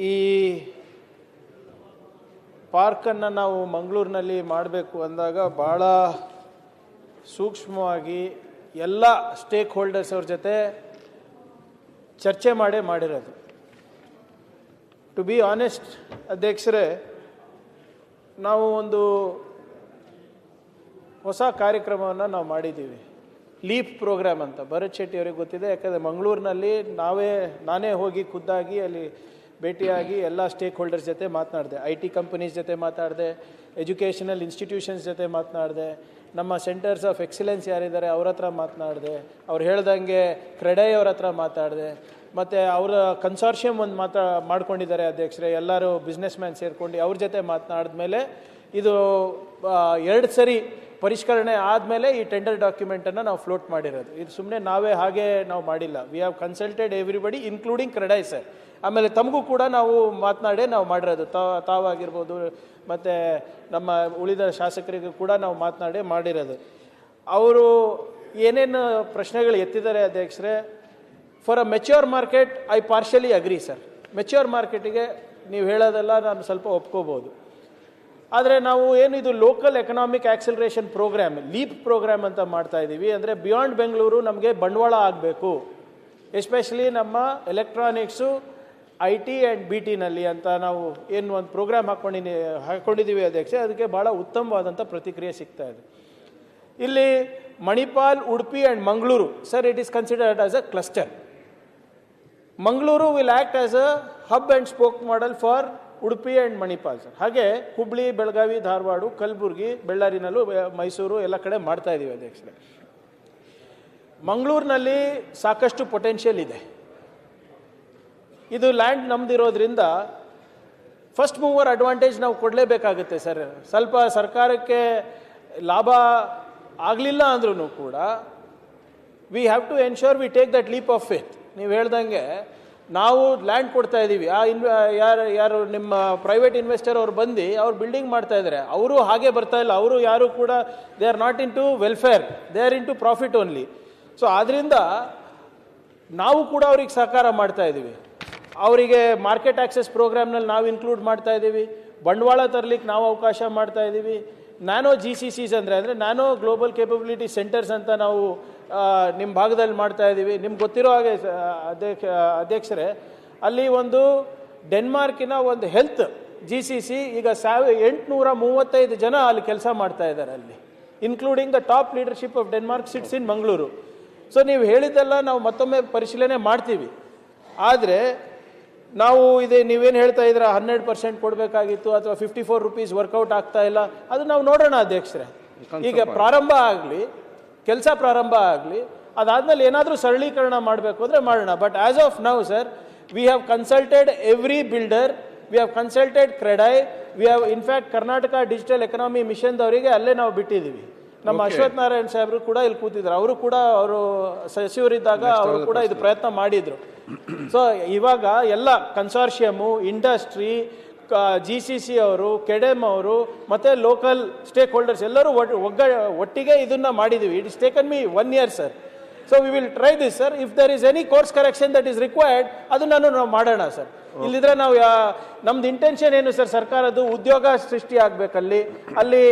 ಈ ಪಾರ್ಕನ್ನು ನಾವು ಮಂಗಳೂರಿನಲ್ಲಿ ಮಾಡಬೇಕು ಅಂದಾಗ ಭಾಳ ಸೂಕ್ಷ್ಮವಾಗಿ ಎಲ್ಲ ಸ್ಟೇಕ್ ಹೋಲ್ಡರ್ಸ್ ಅವ್ರ ಜೊತೆ ಚರ್ಚೆ ಮಾಡಿರೋದು. ಟು ಬಿ ಆನೆಸ್ಟ್ ಅಧ್ಯಕ್ಷರೇ, ನಾವು ಒಂದು ಹೊಸ ಕಾರ್ಯಕ್ರಮವನ್ನು ನಾವು ಮಾಡಿದ್ದೀವಿ, ಲೀಪ್ ಪ್ರೋಗ್ರಾಮ್ ಅಂತ. ಭರತ್ ಶೆಟ್ಟಿ ಅವರಿಗೆ ಗೊತ್ತಿದೆ, ಯಾಕಂದರೆ ಮಂಗಳೂರಿನಲ್ಲಿ ನಾನೇ ಹೋಗಿ ಖುದ್ದಾಗಿ ಅಲ್ಲಿ ಭೇಟಿಯಾಗಿ ಎಲ್ಲ ಸ್ಟೇಕ್ ಹೋಲ್ಡರ್ಸ್ ಜೊತೆ ಮಾತನಾಡಿದೆ. IT ಕಂಪನೀಸ್ ಜೊತೆ ಮಾತಾಡಿದೆ, ಎಜುಕೇಷನಲ್ ಇನ್ಸ್ಟಿಟ್ಯೂಷನ್ಸ್ ಜೊತೆ ಮಾತನಾಡಿದೆ, ನಮ್ಮ ಸೆಂಟರ್ಸ್ ಆಫ್ ಎಕ್ಸಲೆನ್ಸ್ ಯಾರಿದ್ದಾರೆ ಅವ್ರ ಹತ್ರ ಮಾತನಾಡಿದೆ, ಅವ್ರು ಹೇಳ್ದಂಗೆ ಕ್ರೆಡೈ ಅವ್ರ ಹತ್ರ ಮಾತಾಡಿದೆ, ಮತ್ತು ಅವರ ಕನ್ಸಾರ್ಷಿಯಮ್ ಒಂದು ಮಾಡ್ಕೊಂಡಿದ್ದಾರೆ ಅಧ್ಯಕ್ಷರೇ, ಎಲ್ಲರೂ ಬಿಸ್ನೆಸ್ ಮ್ಯಾನ್ ಸೇರ್ಕೊಂಡು ಅವ್ರ ಜೊತೆ ಮಾತನಾಡಿದ್ಮೇಲೆ ಇದು 2 ಸರಿ ಪರಿಷ್ಕರಣೆ ಆದಮೇಲೆ ಈ ಟೆಂಡರ್ ಡಾಕ್ಯುಮೆಂಟನ್ನು ನಾವು ಫ್ಲೋಟ್ ಮಾಡಿರೋದು. ಇದು ಸುಮ್ಮನೆ ಹಾಗೆ ನಾವು ಮಾಡಿಲ್ಲ. V have consulted everybody including CREDAI sir. ಆಮೇಲೆ ತಮಗೂ ಕೂಡ ನಾವು ನಾವು ಮಾಡಿರೋದು, ತಾವಾಗಿರ್ಬೋದು ಮತ್ತು ನಮ್ಮ ಉಳಿದ ಶಾಸಕರಿಗೂ ಕೂಡ ನಾವು ಮಾಡಿರೋದು. ಅವರು ಏನೇನು ಪ್ರಶ್ನೆಗಳು ಎತ್ತಿದ್ದಾರೆ ಅಧ್ಯಕ್ಷರೇ, for a mature market I partially agree sir. Mature ಮಾರ್ಕೆಟಿಗೆ ನೀವು ಹೇಳೋದೆಲ್ಲ ನಾನು ಸ್ವಲ್ಪ ಒಪ್ಕೋಬೋದು. ಆದರೆ ನಾವು ಇದು local economic acceleration program, leap program ಅಂತ ಮಾಡ್ತಾ ಇದ್ದೀವಿ. ಅಂದರೆ ಬಿಯಾಂಡ್ ಬೆಂಗಳೂರು ನಮಗೆ ಬಂಡವಾಳ ಆಗಬೇಕು, ಎಸ್ಪೆಷಲಿ ನಮ್ಮ ಎಲೆಕ್ಟ್ರಾನಿಕ್ಸು, IT ಆ್ಯಂಡ್ BTನಲ್ಲಿ ಅಂತ ನಾವು ಒಂದು ಪ್ರೋಗ್ರಾಮ್ ಹಾಕ್ಕೊಂಡಿದ್ದೀವಿ ಅಧ್ಯಕ್ಷೆ. ಅದಕ್ಕೆ ಭಾಳ ಉತ್ತಮವಾದಂಥ ಪ್ರತಿಕ್ರಿಯೆ ಸಿಗ್ತಾ ಇದೆ. ಇಲ್ಲಿ Manipal, Udupi and Mangaluru sir, it is considered as a cluster. Mangaluru will act as a hub and spoke model for Udupi and Manipal sir. ಹಾಗೆ ಹುಬ್ಳಿ, ಬೆಳಗಾವಿ, ಧಾರವಾಡ, ಕಲಬುರಗಿ, ಬೆಳ್ಳಾರಿನಲ್ಲೂ, ಮೈಸೂರು ಎಲ್ಲ ಕಡೆ ಮಾಡ್ತಾ ಇದ್ದೀವಿ ಅಧ್ಯಕ್ಷರೇ. ಮಂಗಳೂರಿನಲ್ಲಿ ಸಾಕಷ್ಟು ಪೊಟೆನ್ಷಿಯಲ್ ಇದೆ. ಇದು ಲ್ಯಾಂಡ್ ನಮ್ದಿರೋದ್ರಿಂದ ಫಸ್ಟ್ ಮೂವರ್ ಅಡ್ವಾಂಟೇಜ್ ನಾವು ಕೊಡಲೇಬೇಕಾಗುತ್ತೆ ಸರ್. ಸ್ವಲ್ಪ ಸರ್ಕಾರಕ್ಕೆ ಲಾಭ ಆಗಲಿಲ್ಲ ಅಂದ್ರೂ ಕೂಡ we have to ensure we take that leap of faith. ನೀವು ಹೇಳ್ದಂಗೆ ನಾವು ಲ್ಯಾಂಡ್ ಕೊಡ್ತಾ ಇದ್ದೀವಿ, ಯಾರು ನಿಮ್ಮ ಪ್ರೈವೇಟ್ ಇನ್ವೆಸ್ಟರ್ ಅವ್ರು ಬಂದು ಅವ್ರು ಬಿಲ್ಡಿಂಗ್ ಮಾಡ್ತಾ ಇದ್ದಾರೆ, ಅವರು ಹಾಗೆ ಬರ್ತಾ ಇಲ್ಲ. ಅವರು ಯಾರು ಕೂಡ they are not into welfare, they are into profit only. So ಆದ್ದರಿಂದ ನಾವು ಕೂಡ ಅವ್ರಿಗೆ ಸಹಕಾರ ಮಾಡ್ತಾ ಇದ್ದೀವಿ. ಅವರಿಗೆ ಮಾರ್ಕೆಟ್ ಆಕ್ಸೆಸ್ ಪ್ರೋಗ್ರಾಮ್ನಲ್ಲಿ ನಾವು ಇನ್ಕ್ಲೂಡ್ ಮಾಡ್ತಾ ಇದ್ದೀವಿ, ಬಂಡವಾಳ ತರಲಿಕ್ಕೆ ನಾವು ಅವಕಾಶ ಮಾಡ್ತಾ ಇದ್ದೀವಿ. ನ್ಯಾನೋ GCCs ಅಂದರೆ ನ್ಯಾನೋ ಗ್ಲೋಬಲ್ ಕೇಪಬಿಲಿಟಿ ಸೆಂಟರ್ಸ್ ಅಂತ ನಾವು ನಿಮ್ಮ ಭಾಗದಲ್ಲಿ ಮಾಡ್ತಾ ಇದ್ದೀವಿ. ನಿಮ್ಗೆ ಗೊತ್ತಿರೋ ಹಾಗೆ ಅಧ್ಯಕ್ಷರೇ, ಅಲ್ಲಿ ಒಂದು ಡೆನ್ಮಾರ್ಕಿನ ಒಂದು ಹೆಲ್ತ್ GCC ಈಗ 835 ಜನ ಅಲ್ಲಿ ಕೆಲಸ ಮಾಡ್ತಾ ಇದ್ದಾರೆ ಅಲ್ಲಿ, including the top leadership of Denmark sits in Mangaluru. So ನೀವು ಹೇಳಿದ್ದೆಲ್ಲ ನಾವು ಮತ್ತೊಮ್ಮೆ ಪರಿಶೀಲನೆ ಮಾಡ್ತೀವಿ. ಆದರೆ ನಾವು ನೀವೇನು ಹೇಳ್ತಾ ಇದ್ದೀರಾ 100% ಕೊಡಬೇಕಾಗಿತ್ತು ಅಥವಾ 54 ರೂಪೀಸ್ ವರ್ಕೌಟ್ ಆಗ್ತಾ ಇಲ್ಲ, ಅದು ನಾವು ನೋಡೋಣ ಅಧ್ಯಕ್ಷರೇ. ಈಗ ಪ್ರಾರಂಭ ಆಗಲಿ, ಕೆಲಸ ಪ್ರಾರಂಭ ಆಗಲಿ, ಅದಾದಮೇಲೆ ಏನಾದರೂ ಸರಳೀಕರಣ ಮಾಡಬೇಕು ಅಂದರೆ ಮಾಡೋಣ. But as of now sir, we have consulted every builder, we have consulted CREDAI, we have in fact Karnataka digital economy ಮಿಷನ್ದವರಿಗೆ ಅಲ್ಲೇ ನಾವು ಬಿಟ್ಟಿದ್ದೀವಿ. ನಮ್ಮ ಅಶ್ವಥ್ ನಾರಾಯಣ್ ಸಾಹೇಬರು ಕೂಡ ಇಲ್ಲಿ ಕೂತಿದ್ರು, ಅವರು ಸಚಿವರಿದ್ದಾಗ ಅವರು ಕೂಡ ಇದು ಪ್ರಯತ್ನ ಮಾಡಿದರು. ಸೊ ಇವಾಗ ಎಲ್ಲ ಕನ್ಸಾರ್ಷಿಯಮು, ಇಂಡಸ್ಟ್ರಿ, GCC ಅವರು, ಕೆಡೆಮ್ ಅವರು ಮತ್ತು ಲೋಕಲ್ ಸ್ಟೇಕ್ ಹೋಲ್ಡರ್ಸ್ ಎಲ್ಲರೂ ಒಟ್ಟಿಗೆ ಇದನ್ನು ಮಾಡಿದ್ದೀವಿ. It is taken me 1 year sir. So we will try this sir. If there is any course correction that is required, ಅದನ್ನು ನಾವು ಮಾಡೋಣ ಸರ್. ಇಲ್ಲಿದ್ರೆ ನಾವು ನಮ್ದು ಇಂಟೆನ್ಷನ್ ಏನು ಸರ್, ಸರ್ಕಾರದ್ದು ಉದ್ಯೋಗ ಸೃಷ್ಟಿ ಆಗಬೇಕಲ್ಲಿ, ಅಲ್ಲಿ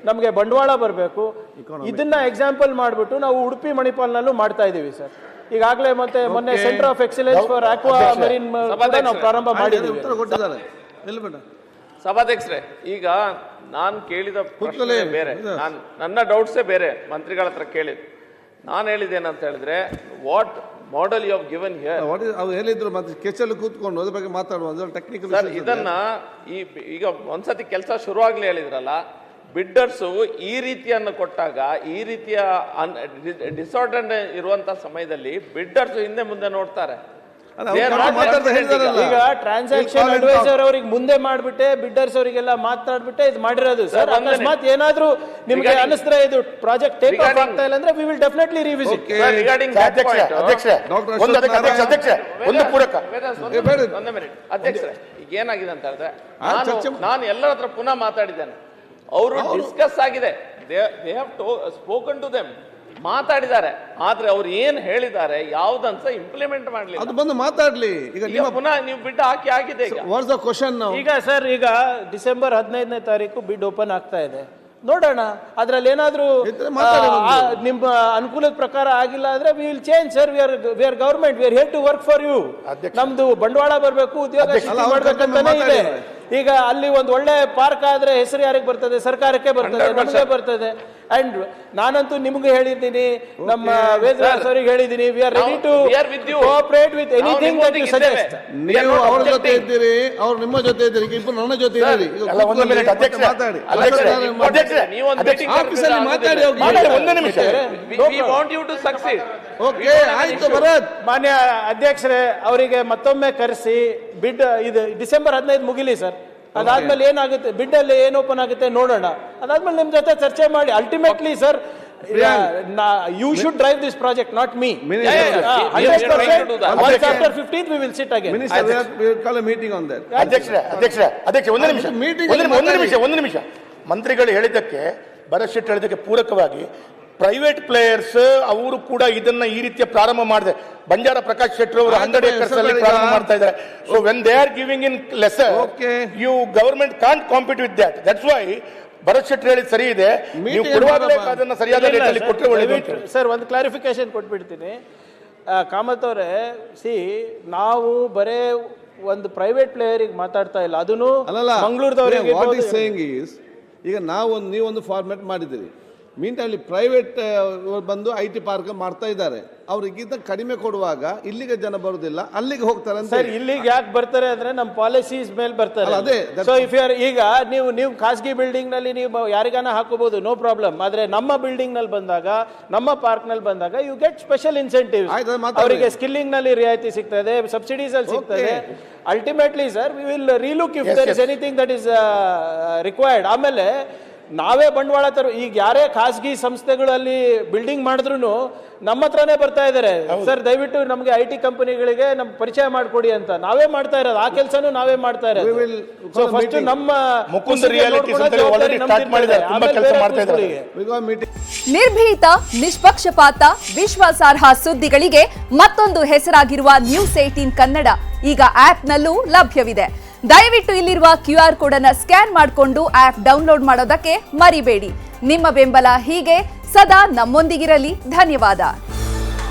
ನಮಗೆ ಬಂಡವಾಳ ಬರಬೇಕು. ಇದನ್ನ ಎಕ್ಸಾಂಪಲ್ ಮಾಡಿಬಿಟ್ಟು ನಾವು ಉಡುಪಿ, ಮಣಿಪಾಲ್ನಲ್ಲೂ ಮಾಡ್ತಾ ಇದ್ದೀವಿ ಸರ್. ಈಗಾಗಲೇ ಮತ್ತೆ ಮೊನ್ನೆ centre of excellence for aqua marine ನಾವು ಪ್ರಾರಂಭ ಮಾಡಿದ್ದೀವಿ. ಸಭಾಧ್ಯಕ್ಷರೇ, ಈಗ ನಾನು ಕೇಳಿದ ಪ್ರಶ್ನೆ ಬೇರೆ, ನನ್ನ ಡೌಟ್ಸೇ ಬೇರೆ. ಮಂತ್ರಿಗಳ ಹತ್ರ ಕೇಳಿದ್ದು ನಾನು ಹೇಳಿದ್ದೇನಂತ ಹೇಳಿದ್ರೆ, what model you have given here, ಅವ್ರು ಹೇಳಿದ್ರು ಮತ್ತೆ ಕೆಚಲ್ಲಿ ಕೂತ್ಕೊಂಡು ಅದ್ರ ಬಗ್ಗೆ ಮಾತಾಡುವ ಟೆಕ್ನಿಕಲ್ ಸರ್. ಇದನ್ನ ಈಗ ಒಂದ್ಸತಿ ಕೆಲಸ ಶುರುವಾಗ್ಲಿ ಹೇಳಿದ್ರಲ್ಲ, ಬಿಡ್ಡರ್ಸು ಈ ರೀತಿಯನ್ನು ಕೊಟ್ಟಾಗ, ಈ ರೀತಿಯ ಡಿಸಾರ್ಡರ್ ಇರುವಂತ ಸಮಯದಲ್ಲಿ ಬಿಡ್ಡರ್ಸ್ ಹಿಂದೆ ಮುಂದೆ ನೋಡ್ತಾರೆ. ಈಗ ಟ್ರಾನ್ಸಾಕ್ಷನ್ ಅಡ್ವೈಸರ್ ಅವ್ರಿಗೆ ಮುಂದೆ ಮಾಡ್ಬಿಟ್ಟೆ, ಬಿಡ್ಡರ್ಸ್ ಅವರಿಗೆಲ್ಲ ಮಾತಾಡ್ಬಿಟ್ಟೆ ಇದು ಮಾಡಿರೋದು ಸರ್. ಅಕಸ್ಮಾತ್ ಏನಾದ್ರೂ ನಿಮ್ಗೆ ಅನಿಸಿದ್ರೆ ಇದು ಪ್ರಾಜೆಕ್ಟ್ ಟೇಕ್ ಆಫ್ ಆಗ್ತಾ ಇಲ್ಲ ಅಂದ್ರೆ ವಿ ವಿಲ್ ಡೆಫಿನೆಟ್ಲಿ ರಿವಿಸಿಟ್. ಅಧ್ಯಕ್ಷರೇ, ಈಗ ಏನಾಗಿದೆ ಅಂತ ಹೇಳಿದ್ರೆ, ನಾನು ಎಲ್ಲರ ಹತ್ರ ಪುನಃ ಮಾತಾಡಿದ್ದೇನೆ, ಅವರು ಡಿಸ್ಕಸ್ ಆಗಿದೆ, they have spoken to them. ಮಾತಾಡಿದ್ದಾರೆ, ಆದ್ರೆ ಅವ್ರು ಏನ್ ಹೇಳಿದ್ದಾರೆ ಯಾವ್ದಂತ ಇಂಪ್ಲಿಮೆಂಟ್ ಮಾಡ್ಲಿಲ್ಲ. ಅದು ಬಂದು ಮಾತಾಡ್ಲಿ. ಈಗ ಈಗ ಪುನಃ ನೀವು ಬಿಡ್ ಹಾಕಿ ಆಗಿದೆ. ಈಗ ವಾಟ್ಸ್ ದ ಕ್ವಶನ್ ನಾವು? ಈಗ ಸರ್, ಈಗ ಡಿಸೆಂಬರ್ 15ನೇ ತಾರೀಕು ಬಿಡ್ ಓಪನ್ ಆಗ್ತಾ ಇದೆ, ನೋಡೋಣ. ಅದ್ರಲ್ಲಿ ಏನಾದ್ರೂ ನಿಮ್ಮ ಅನುಕೂಲದ ಪ್ರಕಾರ ಆಗಿಲ್ಲ ಅಂದ್ರೆ we will change sir. We are government, we are here to work for you. ನಮ್ದು ಬಂಡವಾಳ ಬರಬೇಕು, ಉದ್ಯೋಗ ಸೃಷ್ಟಿ ಮಾಡ್ಬೇಕಂತಾನೆ ಇದೆ. ಈಗ ಅಲ್ಲಿ ಒಂದು ಒಳ್ಳೆ ಪಾರ್ಕ್ ಆದ್ರೆ ಹೆಸರು ಯಾರಿಗೆ ಬರ್ತದೆ? ಸರ್ಕಾರಕ್ಕೆ ಬರ್ತದೆ, ನಮಗೆ ಬರ್ತದೆ. ಅಂಡ್ ನಾನಂತೂ ನಿಮ್ಗೆ ಹೇಳಿದ್ದೀನಿ, ನಮ್ಮ ವೇದವ್ಯಾಸ್ ಅವರಿಗೆ ಹೇಳಿದ್ದೀನಿ, we are ready to cooperate with anything that you suggest. ನೀವು ಅವ್ರ ಜೊತೆ ಇದ್ದೀರಿ, ಅವ್ರು ನಿಮ್ಮ ಜೊತೆ ಇದ್ದೀರಿ, ಇಬ್ಬರು ನನ್ನ ಜೊತೆ ಇದ್ದೀರಿ. ಮಾತಾಡಿ, ಆಫೀಸಲ್ಲಿ ಮಾತಾಡಿ. ಒಂದೇ ನಿಮಿಷ. We want you to succeed. Okay, ಆಯ್ತು ಭರತ್. ಮಾನ್ಯ ಅಧ್ಯಕ್ಷರೇ, ಅವರಿಗೆ ಮತ್ತೊಮ್ಮೆ ಕರೆಸಿ ಬಿಡ್ ಇದು ಡಿಸೆಂಬರ್ 15 ಮುಗಿಲಿ ಸರ್. ಅದಾದ್ಮೇಲೆ ಏನಾಗುತ್ತೆ, ಬಿಡ್ ಅಲ್ಲಿ ಏನ್ ಓಪನ್ ಆಗುತ್ತೆ ನೋಡೋಣ. ಅದಾದ್ಮೇಲೆ ನಿಮ್ ಜೊತೆ ಚರ್ಚೆ ಮಾಡಿ. Ultimately sir, you should drive this project, not me. 100%. Once after 15th we will sit again. Minister, we will call a meeting on that. ಅಧ್ಯಕ್ಷ ಒಂದು ನಿಮಿಷ. ಮಂತ್ರಿಗಳು ಹೇಳಿದ್ದಕ್ಕೆ, ಭರತ್ ಶೆಟ್ಟಿ ಹೇಳಿದ್ದಕ್ಕೆ ಪೂರಕವಾಗಿ ಪ್ರೈವೇಟ್ ಪ್ಲೇಯರ್ಸ್ ಅವರು ಕೂಡ ಇದನ್ನ ಈ ರೀತಿಯ ಪ್ರಾರಂಭ ಮಾಡಿದೆ. ಬಂಜಾರ ಪ್ರಕಾಶ್ ಶೆಟ್ಟಿ ಅವರು 100 acres ಅಲ್ಲಿ ಪ್ರಾರಂಭ ಮಾಡ್ತಾ ಇದ್ದಾರೆ. So when they are giving in lesser, you government can't compete with that. That's why Bharat Shetty ಹೇಳಿದ್ ಸರಿ ಇದೆ. ನೀವು ಕೊಡುವಾಗಲೇ ಅದನ್ನ ಸರಿಯಾದ ರೀತಿಯಲ್ಲಿ ಕೊಟ್ಟರೆ ಒಳ್ಳೆಯದು. ಸರ್, ಒಂದು ಕ್ಲಾರಿಫಿಕೇಶನ್ ಕೊಟ್ಬಿಡ್ತೀನಿ. ಕಾಮತ್ ಅವರೇ, ನಾವು ಬರೇ ಒಂದು ಪ್ರೈವೇಟ್ ಪ್ಲೇಯರಿಗೆ ಮಾತಾಡ್ತಾ ಇಲ್ಲ, ಅದನ್ನು ಮಂಗಳೂರದವರಿಗೆ. ವಾಟ್ ಈಸ್ ಸೇಯಿಂಗ್ ಈಸ್, ಈಗ ನೀವೊಂದು ಫಾರ್ಮ್ಯಾಟ್ ಮಾಡಿದ್ದೀರಿ, ಮೀನ್ ಟೈಮ್ಲಿ ಪ್ರೈವೇಟ್ ಬಂದು IT ಪಾರ್ಕ್ ಮಾಡ್ತಾ ಇದ್ದಾರೆ. ಅವ್ರಿಗಿಂತ ಕಡಿಮೆ ಕೊಡುವಾಗ ಇಲ್ಲಿಗೆ ಜನ ಬರುದಿಲ್ಲ, ಅಲ್ಲಿಗೆ ಹೋಗ್ತಾರೆ ಅಂತ. ಸರ್, ಇಲ್ಲಿಗೆ ಯಾಕೆ ಬರ್ತಾರೆ ಅಂದ್ರೆ ನಮ್ಮ ಪಾಲಿಸೀಸ್ ಮೇಲೆ ಬರ್ತಾರೆ. ಅದೇ. ಸೊ ಇಫ್ ಯು ಆರ್, ಈಗ ನೀವು ಖಾಸಗಿ ಬಿಲ್ಡಿಂಗ್ ನಲ್ಲಿ ನೀವು ಯಾರಿಗಾನ ಹಾಕೋಬಹುದು, ನೋ ಪ್ರಾಬ್ಲಮ್. ಆದ್ರೆ ನಮ್ಮ ಬಿಲ್ಡಿಂಗ್ ನಲ್ಲಿ ಬಂದಾಗ, ನಮ್ಮ ಪಾರ್ಕ್ ನಲ್ಲಿ ಬಂದಾಗ ಯು ಗೆಟ್ ಸ್ಪೆಷಲ್ ಇನ್ಸೆಂಟಿವ್. ಅವರಿಗೆ ಸ್ಕಿಲ್ಲಿಂಗ್ ನಲ್ಲಿ ರಿಯಾಯಿತಿ ಸಿಗ್ತದೆ, ಸಬ್ಸಿಡೀಸ್ ಅಲ್ಲಿ ಸಿಗ್ತದೆ. Ultimately sir, we will relook if there is anything that is required. ಆಮೇಲೆ ನಾವೇ ಬಂಡವಾಳ ಈಗ ಯಾರೇ ಖಾಸಗಿ ಸಂಸ್ಥೆಗಳಲ್ಲಿ ಬಿಲ್ಡಿಂಗ್ ಮಾಡಿದ್ರು ನಮ್ಮ ಹತ್ರನೇ ಬರ್ತಾ ಇದ್ದಾರೆ, ಸರ್ ದಯವಿಟ್ಟು ನಮ್ಗೆ IT ಕಂಪನಿಗಳಿಗೆ ನಮ್ ಪರಿಚಯ ಮಾಡ್ಕೊಡಿ ಅಂತ. ನಾವೇ ಮಾಡ್ತಾ ಇರೋದು, ಆ ಕೆಲಸನೂ ನಾವೇ ಮಾಡ್ತಾ ಇರೋದು. ಸೊ ಫಸ್ಟ್ ನಮ್ಮ ನಿರ್ಭೀತ, ನಿಷ್ಪಕ್ಷಪಾತ, ವಿಶ್ವಾಸಾರ್ಹ ಸುದ್ದಿಗಳಿಗೆ ಮತ್ತೊಂದು ಹೆಸರಾಗಿರುವ News18 ಕನ್ನಡ ಈಗ ಆಪ್ನಲ್ಲೂ ಲಭ್ಯವಿದೆ. ದಯವಿಟ್ಟು ಇಲ್ಲಿರುವ QR ಕೋಡ್ ಅನ್ನು ಸ್ಕ್ಯಾನ್ ಮಾಡಿಕೊಂಡು ಆಪ್ ಡೌನ್ಲೋಡ್ ಮಾಡೋದಕ್ಕೆ ಮರಿಬೇಡಿ. ನಿಮ್ಮ ಬೆಂಬಲ ಹೀಗೆ ಸದಾ ನಮ್ಮೊಂದಿಗಿರಲಿ. ಧನ್ಯವಾದ.